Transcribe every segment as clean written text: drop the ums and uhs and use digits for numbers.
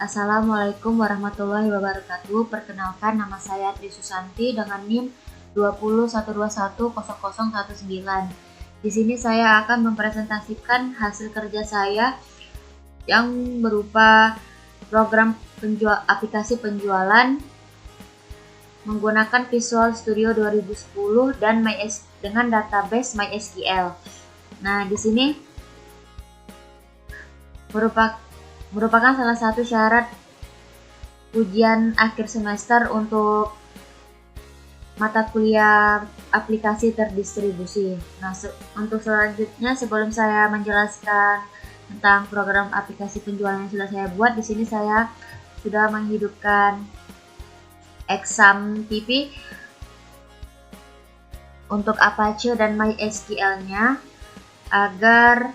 Assalamualaikum warahmatullahi wabarakatuh. Perkenalkan, nama saya Tri Susanti dengan NIM 201210019. Di sini saya akan mempresentasikan hasil kerja saya yang berupa program aplikasi penjualan menggunakan Visual Studio 2010 dan dengan database MySQL. Nah, di sini merupakan salah satu syarat ujian akhir semester untuk mata kuliah aplikasi terdistribusi. Nah, untuk selanjutnya sebelum saya menjelaskan tentang program aplikasi penjualan yang sudah saya buat, di sini saya sudah menghidupkan XAMPP untuk Apache dan MySQL-nya agar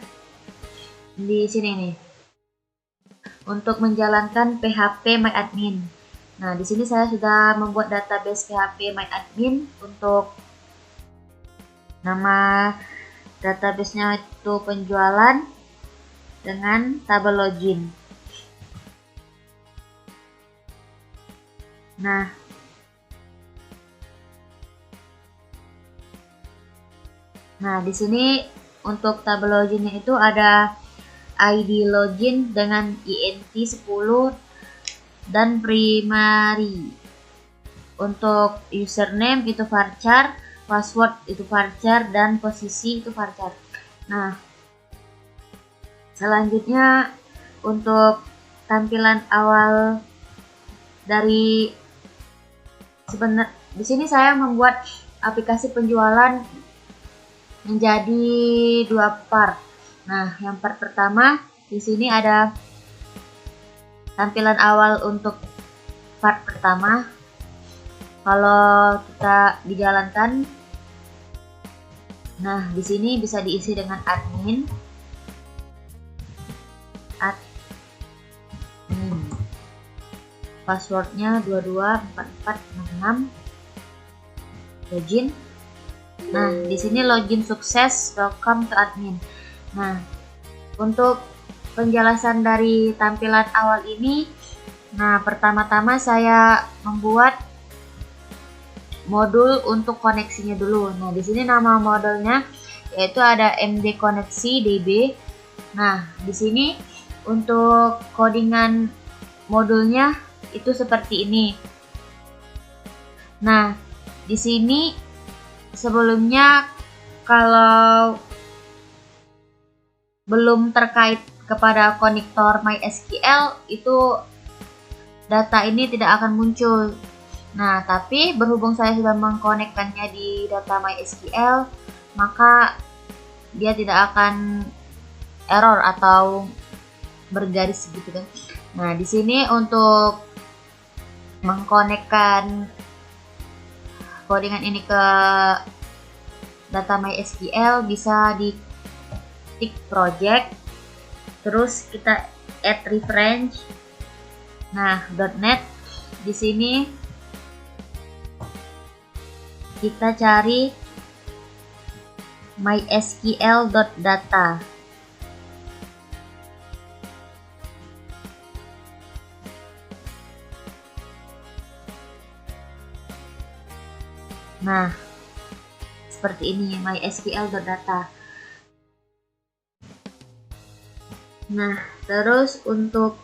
di sini nih untuk menjalankan PHP MyAdmin. Nah, di sini saya sudah membuat database PHP MyAdmin untuk nama database-nya itu penjualan dengan tabel login. Nah, di sini untuk tabel loginnya itu ada ID login dengan INT 10 dan primary. Untuk username itu varchar, password itu varchar, dan posisi itu varchar. Nah, selanjutnya untuk tampilan awal dari di sini saya membuat aplikasi penjualan menjadi dua part. Nah, yang part pertama di sini ada tampilan awal untuk part pertama. Kalau kita dijalankan, nah di sini bisa diisi dengan admin, passwordnya 224466, login. Nah, di sini login sukses, welcome to admin. Nah, untuk penjelasan dari tampilan awal ini, nah pertama-tama saya membuat modul untuk koneksinya dulu. Nah, di sini nama modulnya yaitu ada MD Koneksi DB. Nah, di sini untuk codingan modulnya itu seperti ini. Nah, di sini sebelumnya kalau belum terkait kepada konektor MySQL itu data ini tidak akan muncul. Nah, tapi berhubung saya sudah mengkonekkannya di data MySQL, maka dia tidak akan error atau bergaris gitu kan. Nah, di sini untuk mengkonekkan codingan ini ke data MySQL bisa di tik project, terus kita add reference. Nah, .NET di sini kita cari mysql.data. Nah, seperti ini mysql.data. Nah, terus untuk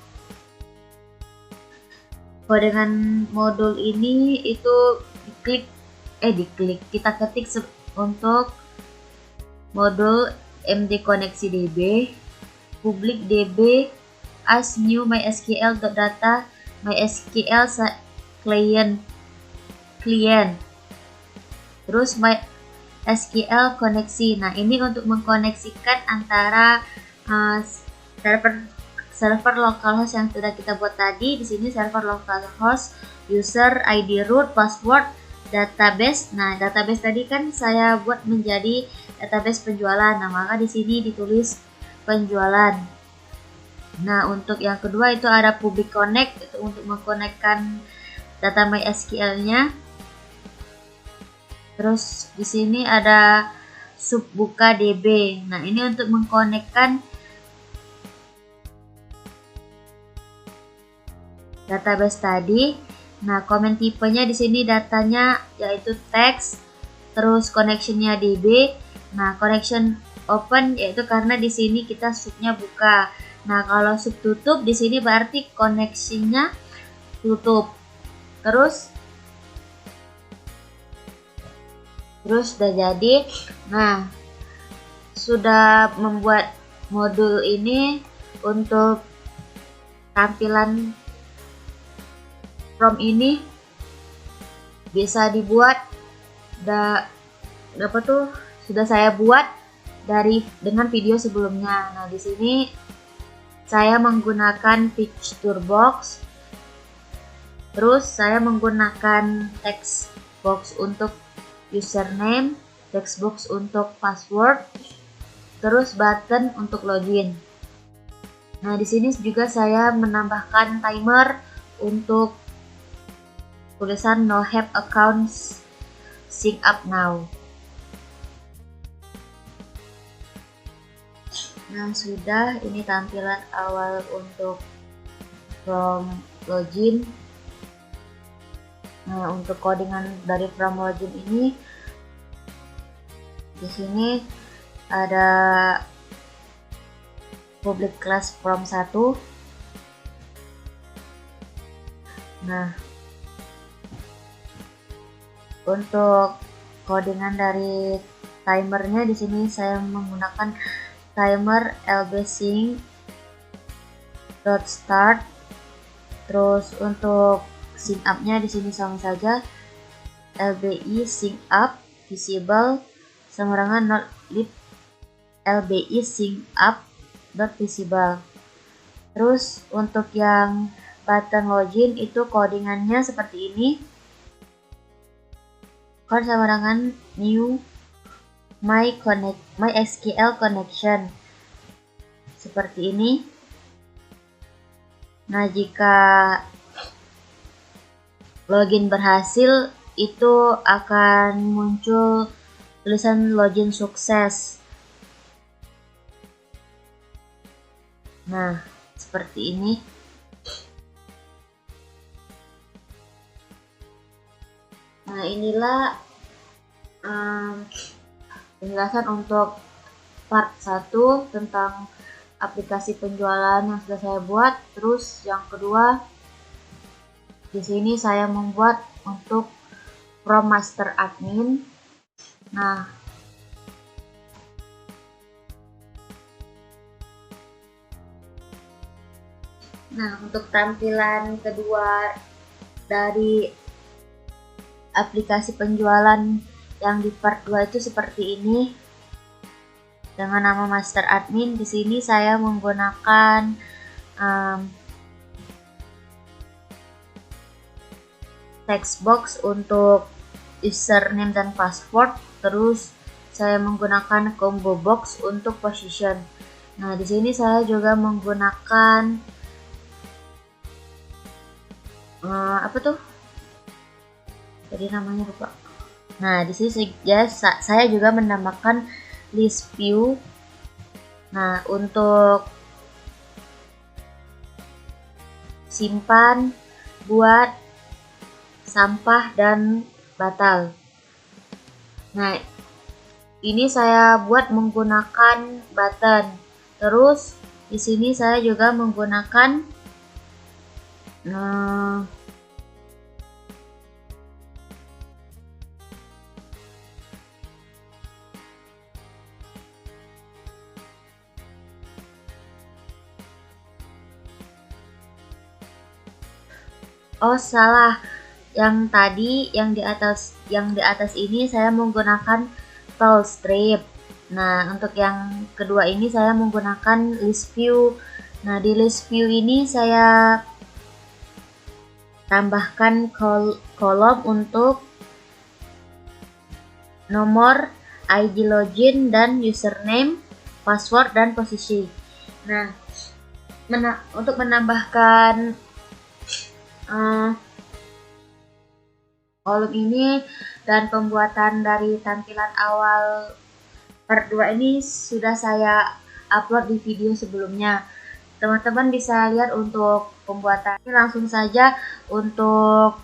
codingan modul ini itu kita ketik untuk modul MD Koneksi DB, public DB as new mysql.data MySQL client, terus MySQL koneksi. Nah, ini untuk mengkoneksikan antara server localhost yang sudah kita buat tadi. Di sini server localhost, user, ID root, password, database. Nah, database tadi kan saya buat menjadi database penjualan. Nah, maka di sini ditulis penjualan. Nah, untuk yang kedua itu ada public connect, itu untuk mengkonekkan data MySQL-nya. Terus di sini ada subbuka DB. Nah, ini untuk mengkonekkan database tadi. Nah, comment tipenya di sini datanya yaitu text, terus connectionnya DB. Nah, connection open yaitu karena di sini kita subnya buka. Nah, kalau sub tutup di sini berarti koneksinya tutup. Terus udah jadi. Nah, sudah membuat modul ini untuk tampilan from ini bisa dibuat sudah saya buat dengan video sebelumnya. Nah, di sini saya menggunakan picture box, terus saya menggunakan text box untuk username, text box untuk password, terus button untuk login. Nah, di sini juga saya menambahkan timer untuk tulisan no have accounts sync up now. Nah, sudah, ini tampilan awal untuk from login. Nah, untuk codingan dari from login ini di sini ada public class from 1. Nah, untuk codingan dari timernya di sini saya menggunakan timer lbsync.start. Terus untuk sync up-nya di sini sama saja, lbi sync up visible sembarangan not lib lbi sync up dot visible. Terus untuk yang button login itu codingannya seperti ini. Code sembarangan new MySQL connection seperti ini. Nah, jika login berhasil itu akan muncul tulisan login sukses. Nah, seperti ini. Nah, inilah penjelasan untuk part 1 tentang aplikasi penjualan yang sudah saya buat. Terus yang kedua, di sini saya membuat untuk from master admin. Nah, untuk tampilan kedua dari aplikasi penjualan yang di part 2 itu seperti ini. Dengan nama master admin, di sini saya menggunakan text box untuk username dan password. Terus saya menggunakan combo box untuk position. Nah, di sini saya juga menggunakan jadi namanya lupa. Nah, di sini saya juga menambahkan list view. Nah, untuk simpan, buat, sampah, dan batal. Nah, ini saya buat menggunakan button. Terus di sini saya juga menggunakan salah. Yang tadi yang di atas ini saya menggunakan tall strip. Nah, untuk yang kedua ini saya menggunakan list view. Nah, di list view ini saya tambahkan kolom untuk nomor, ID login, dan username, password, dan posisi. Nah, untuk menambahkan kolom ini dan pembuatan dari tampilan awal part 2 ini sudah saya upload di video sebelumnya. teman-teman bisa lihat untuk pembuatannya. Langsung saja untuk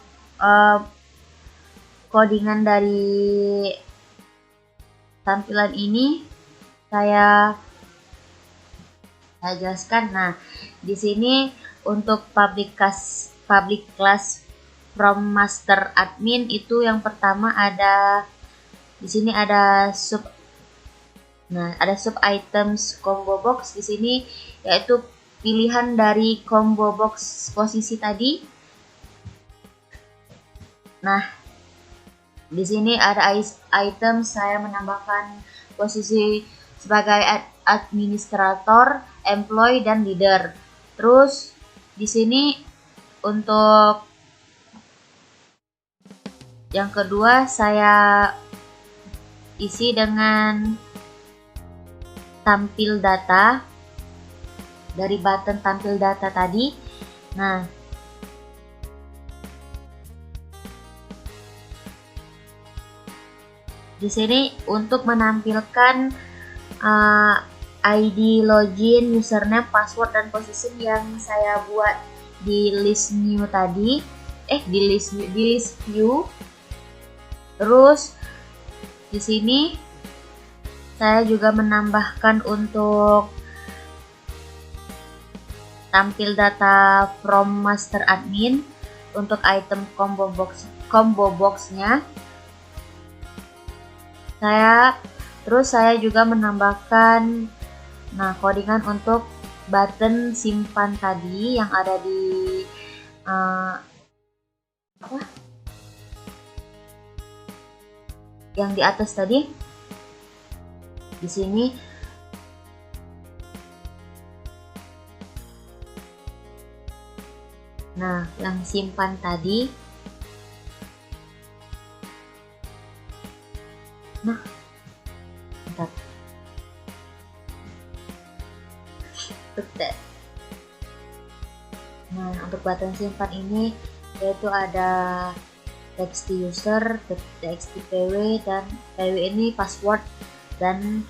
codingan dari tampilan ini saya jelaskan. Nah, di sini untuk public class from master admin itu yang pertama ada di sini ada sub items combo box di sini, yaitu pilihan dari combo box posisi tadi. Nah, di sini ada item saya menambahkan posisi sebagai administrator, employee, dan leader. Terus di sini untuk yang kedua saya isi dengan tampil data dari button tampil data tadi. Nah, di sini untuk menampilkan ID login, username, password, dan position yang saya buat di list new tadi, di list view. Terus di sini saya juga menambahkan untuk tampil data from master admin untuk item combo boxnya. Saya juga menambahkan codingan untuk button simpan tadi yang ada di yang di atas tadi. Di sini yang simpan tadi. Bentar. Untuk button simpan ini yaitu ada txt user, txt pw, dan pw ini password dan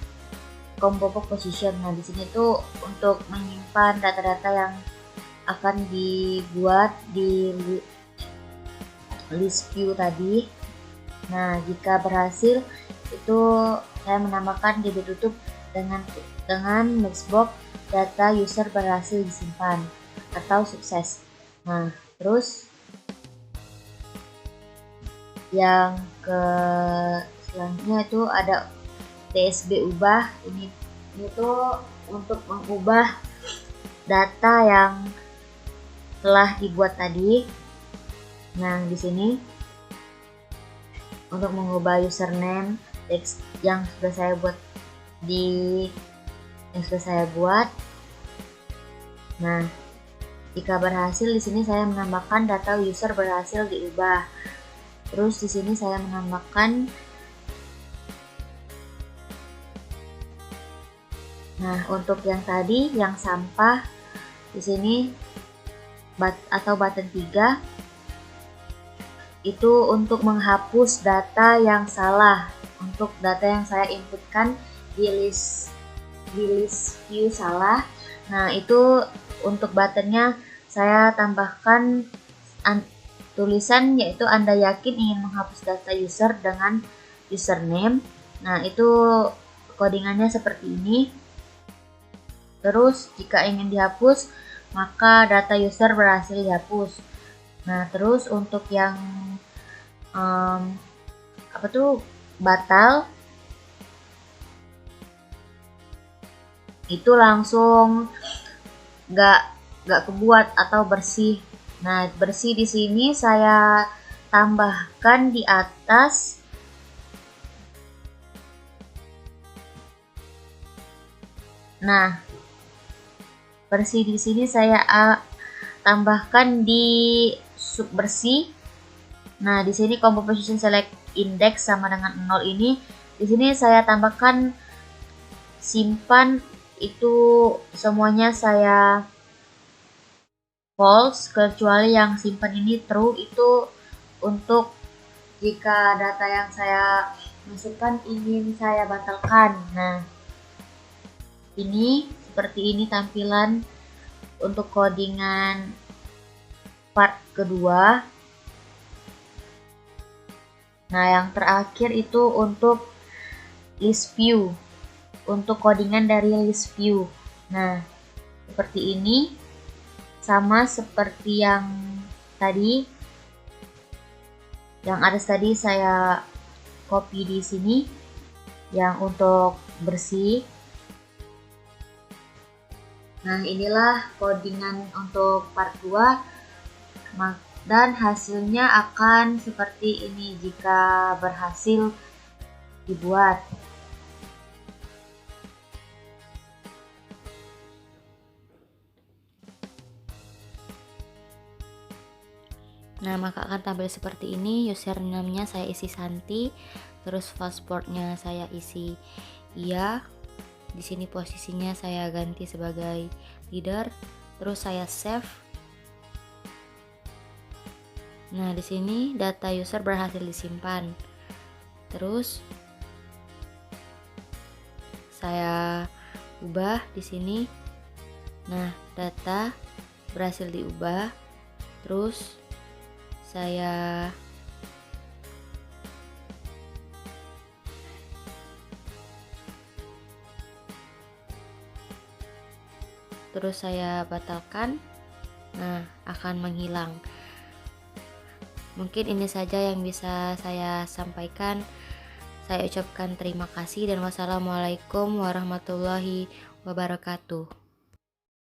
combo box position. Nah, di sini tuh untuk menyimpan data-data yang akan dibuat di list view tadi. Nah, jika berhasil itu saya menambahkan DB tutup dengan mixbox data user berhasil disimpan atau sukses. Nah, terus yang selanjutnya itu ada tsb ubah. Ini tuh untuk mengubah data yang telah dibuat tadi. Nah, di sini untuk mengubah username teks yang sudah saya buat. Nah, jika berhasil di sini saya menambahkan data user berhasil diubah. Terus di sini saya menambahkan untuk yang tadi yang sampah di sini atau button 3 itu untuk menghapus data yang salah, untuk data yang saya inputkan di list view salah. Nah, itu untuk buttonnya saya tambahkan tulisan yaitu Anda yakin ingin menghapus data user dengan username. Nah, itu codingannya seperti ini. Terus jika ingin dihapus maka data user berhasil dihapus. Nah, terus untuk yang batal itu langsung nggak kebuat atau bersih. Nah, bersih di sini saya tambahkan di atas bersih di sini saya tambahkan di sub bersih. Nah, di sini combo position select index sama dengan 0 ini. Di sini saya tambahkan simpan itu semuanya saya false kecuali yang simpan ini true, itu untuk jika data yang saya masukkan ingin saya batalkan. Nah, ini seperti ini tampilan untuk codingan part kedua. Nah, yang terakhir itu untuk list view, untuk codingan dari list view. Nah, seperti ini, sama seperti yang tadi, yang atas tadi saya copy di sini, yang untuk bersih. Nah, inilah codingan untuk part 2. Dan hasilnya akan seperti ini jika berhasil dibuat. Nah, maka akan tampil seperti ini. Username-nya saya isi Santi, terus password-nya saya isi iya. Di sini posisinya saya ganti sebagai leader, terus saya save. Nah, di sini data user berhasil disimpan. Terus saya ubah di sini. Nah, data berhasil diubah. Terus saya batalkan. Nah, akan menghilang. Mungkin ini saja yang bisa saya sampaikan. Saya ucapkan terima kasih dan wassalamualaikum warahmatullahi wabarakatuh.